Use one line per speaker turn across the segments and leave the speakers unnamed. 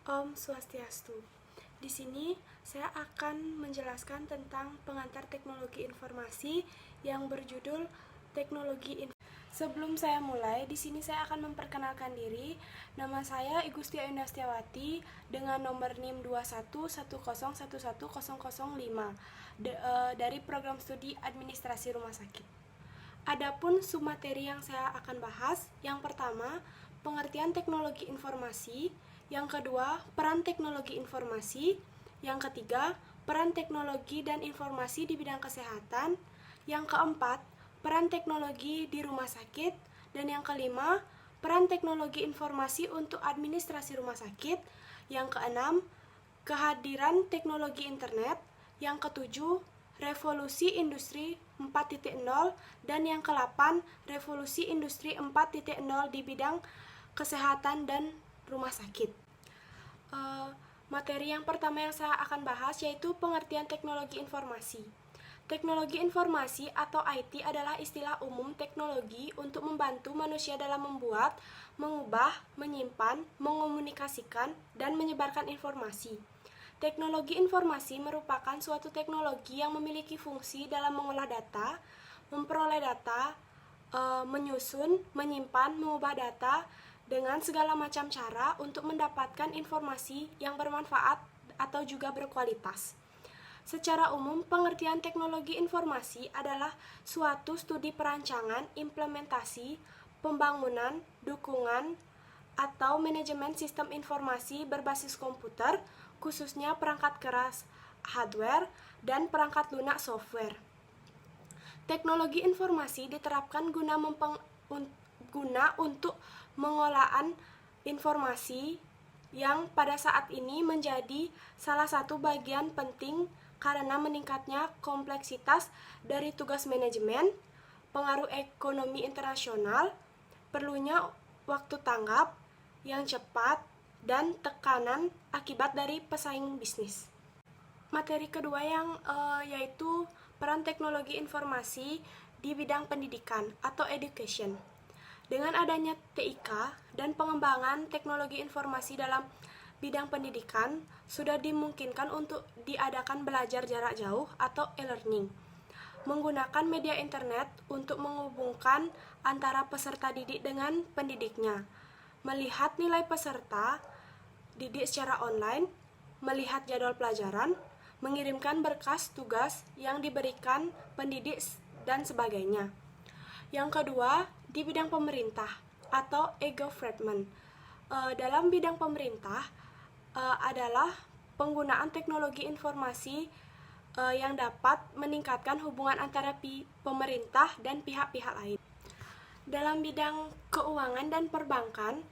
Om Swastiastu. Di sini saya akan menjelaskan tentang pengantar teknologi informasi yang berjudul Teknologi Informasi. Sebelum saya mulai, di sini saya akan memperkenalkan diri. Nama saya Igustia Indastiawati dengan nomor NIM 211011005 dari program studi Administrasi Rumah Sakit. Adapun submateri yang saya akan bahas, yang pertama, pengertian teknologi informasi, yang kedua, peran teknologi informasi, yang ketiga, peran teknologi dan informasi di bidang kesehatan, yang keempat, peran teknologi di rumah sakit, dan yang kelima, peran teknologi informasi untuk administrasi rumah sakit, yang keenam, kehadiran teknologi internet, yang ketujuh, revolusi industri 4.0, dan yang ke-8, revolusi industri 4.0 di bidang kesehatan dan rumah sakit. Materi yang pertama yang saya akan bahas yaitu pengertian teknologi informasi. Teknologi informasi atau IT adalah istilah umum teknologi untuk membantu manusia dalam membuat, mengubah, menyimpan, mengomunikasikan, dan menyebarkan informasi. Teknologi informasi merupakan suatu teknologi yang memiliki fungsi dalam mengolah data, memperoleh data, menyusun, menyimpan, mengubah data dengan segala macam cara untuk mendapatkan informasi yang bermanfaat atau juga berkualitas. Secara umum, pengertian teknologi informasi adalah suatu studi perancangan, implementasi, pembangunan, dukungan, atau manajemen sistem informasi berbasis komputer, khususnya perangkat keras hardware dan perangkat lunak software. Teknologi informasi diterapkan guna untuk pengolahan informasi yang pada saat ini menjadi salah satu bagian penting karena meningkatnya kompleksitas dari tugas manajemen, pengaruh ekonomi internasional, perlunya waktu tanggap yang cepat, dan tekanan akibat dari pesaing bisnis. Materi kedua yaitu peran teknologi informasi di bidang pendidikan atau education. Dengan adanya TIK dan pengembangan teknologi informasi dalam bidang pendidikan, sudah dimungkinkan untuk diadakan belajar jarak jauh atau e-learning. Menggunakan media internet untuk menghubungkan antara peserta didik dengan pendidiknya. Melihat nilai peserta didik secara online, melihat jadwal pelajaran, mengirimkan berkas tugas yang diberikan pendidik, dan sebagainya. Yang kedua, di bidang pemerintah atau e-government. Dalam bidang pemerintah adalah penggunaan teknologi informasi yang dapat meningkatkan hubungan antara pemerintah dan pihak-pihak lain. Dalam bidang keuangan dan perbankan,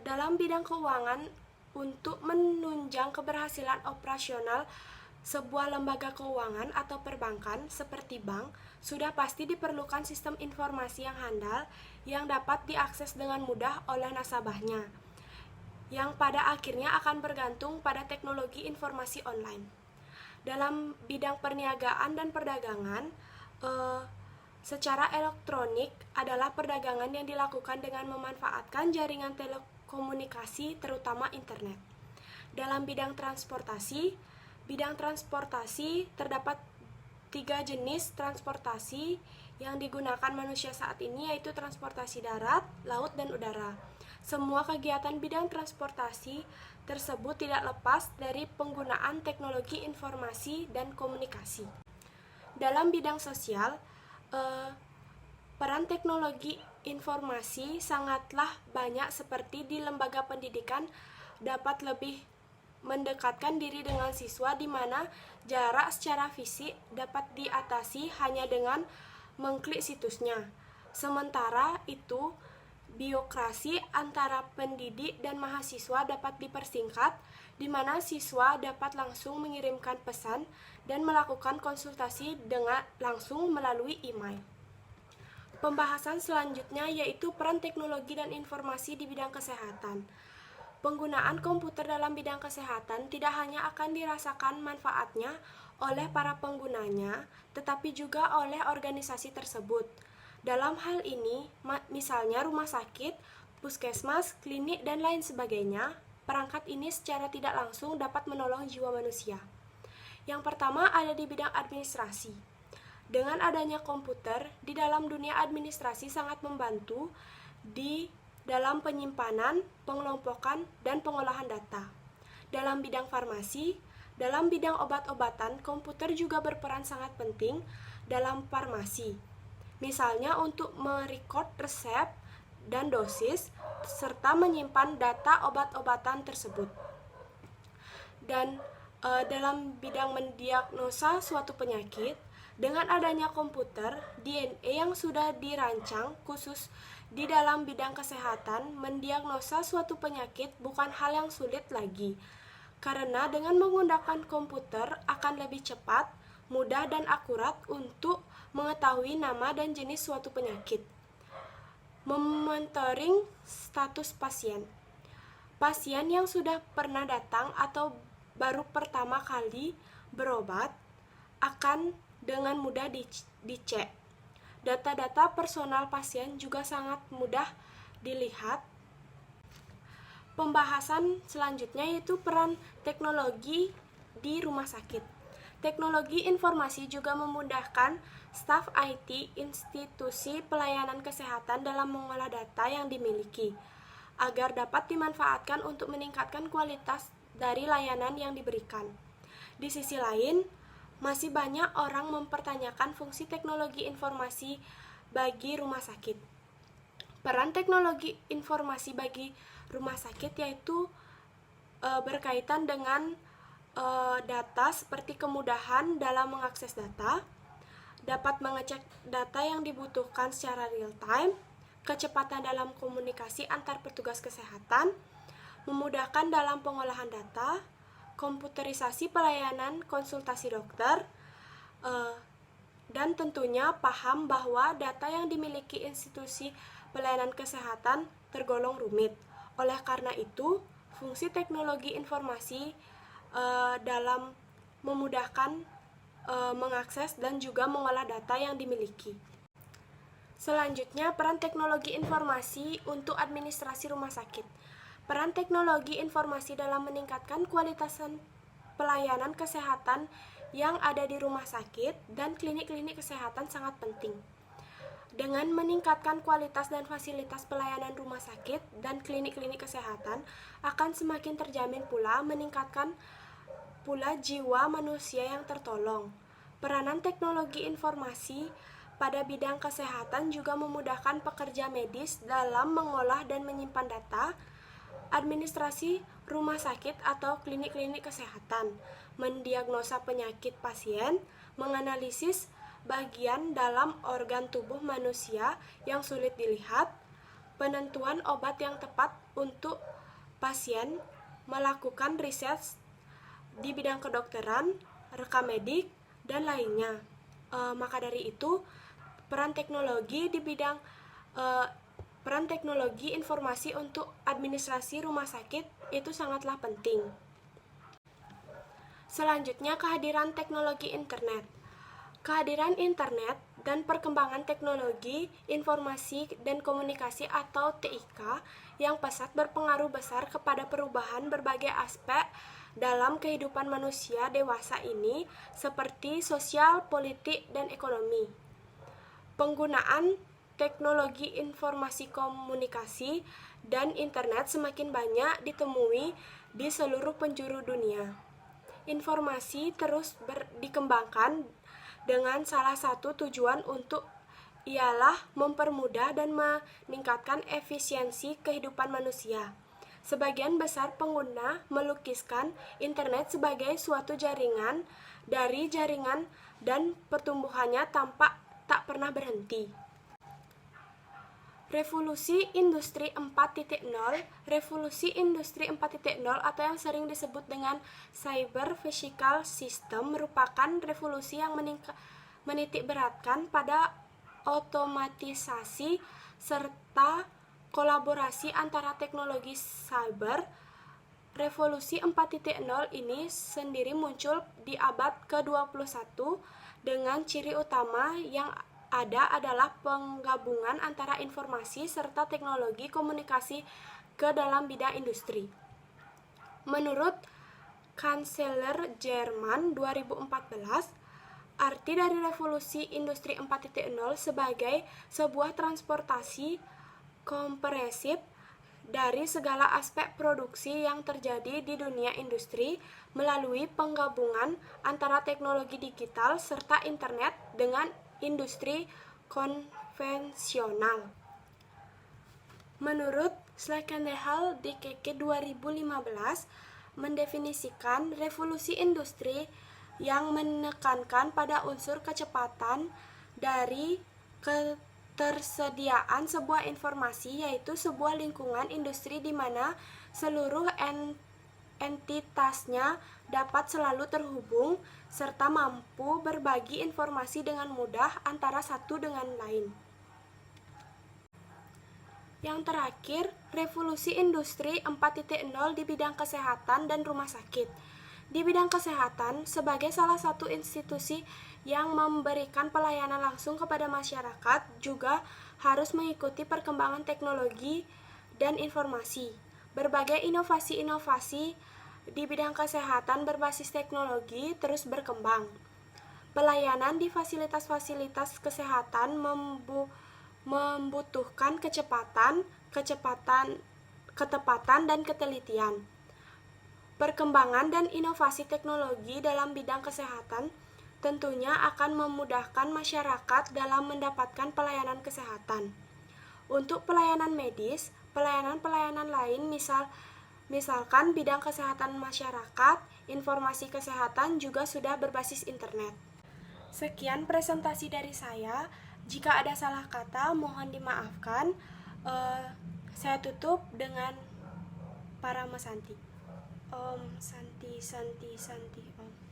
dalam bidang keuangan untuk menunjang keberhasilan operasional sebuah lembaga keuangan atau perbankan seperti bank, sudah pasti diperlukan sistem informasi yang handal yang dapat diakses dengan mudah oleh nasabahnya, yang pada akhirnya akan bergantung pada teknologi informasi online. Dalam bidang perniagaan dan perdagangan, secara elektronik adalah perdagangan yang dilakukan dengan memanfaatkan jaringan telekomunikasi, terutama internet. Dalam bidang transportasi terdapat 3 jenis transportasi yang digunakan manusia saat ini, yaitu transportasi darat, laut, dan udara. Semua kegiatan bidang transportasi tersebut tidak lepas dari penggunaan teknologi informasi dan komunikasi. Dalam bidang sosial, peran teknologi informasi sangatlah banyak, seperti di lembaga pendidikan dapat lebih mendekatkan diri dengan siswa, di mana jarak secara fisik dapat diatasi hanya dengan mengklik situsnya. Sementara itu, birokrasi antara pendidik dan mahasiswa dapat dipersingkat, di mana siswa dapat langsung mengirimkan pesan dan melakukan konsultasi dengan langsung melalui email. Pembahasan selanjutnya yaitu peran teknologi dan informasi di bidang kesehatan. Penggunaan komputer dalam bidang kesehatan tidak hanya akan dirasakan manfaatnya oleh para penggunanya, tetapi juga oleh organisasi tersebut. Dalam hal ini, misalnya rumah sakit, puskesmas, klinik, dan lain sebagainya, perangkat ini secara tidak langsung dapat menolong jiwa manusia. Yang pertama ada di bidang administrasi. Dengan adanya komputer, di dalam dunia administrasi sangat membantu di dalam penyimpanan, pengelompokan, dan pengolahan data. Dalam bidang farmasi, dalam bidang obat-obatan, komputer juga berperan sangat penting dalam farmasi. Misalnya untuk merekod resep dan dosis, serta menyimpan data obat-obatan tersebut. Dan dalam bidang mendiagnosa suatu penyakit, dengan adanya komputer, DNA yang sudah dirancang khusus di dalam bidang kesehatan, mendiagnosa suatu penyakit bukan hal yang sulit lagi. Karena dengan menggunakan komputer akan lebih cepat, mudah, dan akurat untuk mengetahui nama dan jenis suatu penyakit. Memonitoring status pasien. Pasien yang sudah pernah datang atau baru pertama kali berobat akan dengan mudah dicek. Data-data personal pasien juga sangat mudah dilihat. Pembahasan selanjutnya yaitu peran teknologi di rumah sakit. Teknologi informasi juga memudahkan staf IT institusi pelayanan kesehatan dalam mengolah data yang dimiliki, agar dapat dimanfaatkan untuk meningkatkan kualitas dari layanan yang diberikan. Di sisi lain, masih banyak orang mempertanyakan fungsi teknologi informasi bagi rumah sakit. Peran teknologi informasi bagi rumah sakit yaitu berkaitan dengan data seperti kemudahan dalam mengakses data, dapat mengecek data yang dibutuhkan secara real time, kecepatan dalam komunikasi antar petugas kesehatan, memudahkan dalam pengolahan data, komputerisasi pelayanan konsultasi dokter, dan tentunya paham bahwa data yang dimiliki institusi pelayanan kesehatan tergolong rumit. Oleh karena itu, fungsi teknologi informasi dalam memudahkan mengakses dan juga mengolah data yang dimiliki. Selanjutnya, peran teknologi informasi untuk administrasi rumah sakit. Peran teknologi informasi dalam meningkatkan kualitas pelayanan kesehatan yang ada di rumah sakit dan klinik-klinik kesehatan sangat penting. Dengan meningkatkan kualitas dan fasilitas pelayanan rumah sakit dan klinik-klinik kesehatan, akan semakin terjamin pula meningkatkan pula jiwa manusia yang tertolong. Peranan teknologi informasi pada bidang kesehatan juga memudahkan pekerja medis dalam mengolah dan menyimpan data, administrasi rumah sakit atau klinik-klinik kesehatan, mendiagnosa penyakit pasien, menganalisis bagian dalam organ tubuh manusia yang sulit dilihat, penentuan obat yang tepat untuk pasien, melakukan riset di bidang kedokteran, rekam medik, dan lainnya. Maka dari itu, peran teknologi di bidang peran teknologi informasi untuk administrasi rumah sakit itu sangatlah penting. Selanjutnya, kehadiran teknologi internet. Kehadiran internet dan perkembangan teknologi informasi dan komunikasi atau TIK yang pesat berpengaruh besar kepada perubahan berbagai aspek dalam kehidupan manusia dewasa ini, seperti sosial, politik, dan ekonomi. Penggunaan teknologi informasi komunikasi dan internet semakin banyak ditemui di seluruh penjuru dunia. Informasi terus dikembangkan dengan salah satu tujuan untuk ialah mempermudah dan meningkatkan efisiensi kehidupan manusia. Sebagian besar pengguna melukiskan internet sebagai suatu jaringan dari jaringan dan pertumbuhannya tampak tak pernah berhenti. Revolusi Industri 4.0. Revolusi Industri 4.0 atau yang sering disebut dengan Cyber Physical System merupakan revolusi yang menitikberatkan pada otomatisasi serta kolaborasi antara teknologi cyber. Revolusi 4.0 ini sendiri muncul di abad ke-21 dengan ciri utama yang ada adalah penggabungan antara informasi serta teknologi komunikasi ke dalam bidang industri. Menurut Kanselir Jerman 2014, arti dari revolusi industri 4.0 sebagai sebuah transportasi komprehensif dari segala aspek produksi yang terjadi di dunia industri melalui penggabungan antara teknologi digital serta internet dengan industri konvensional. Menurut Slekendehal DKK 2015, mendefinisikan revolusi industri yang menekankan pada unsur kecepatan dari ketersediaan sebuah informasi, yaitu sebuah lingkungan industri di mana seluruh entitasnya dapat selalu terhubung serta mampu berbagi informasi dengan mudah antara satu dengan lain. Yang terakhir, revolusi industri 4.0 di bidang kesehatan dan rumah sakit. Di bidang kesehatan, sebagai salah satu institusi yang memberikan pelayanan langsung kepada masyarakat, juga harus mengikuti perkembangan teknologi dan informasi. Berbagai inovasi-inovasi di bidang kesehatan berbasis teknologi terus berkembang. Pelayanan di fasilitas-fasilitas kesehatan membutuhkan ketepatan, dan ketelitian. Perkembangan dan inovasi teknologi dalam bidang kesehatan tentunya akan memudahkan masyarakat dalam mendapatkan pelayanan kesehatan. Untuk pelayanan medis, pelayanan-pelayanan lain misalkan bidang kesehatan masyarakat, informasi kesehatan juga sudah berbasis internet. Sekian presentasi dari saya. Jika ada salah kata, mohon dimaafkan. Saya tutup dengan Paramasanti. Om Santi Santi Santi Om.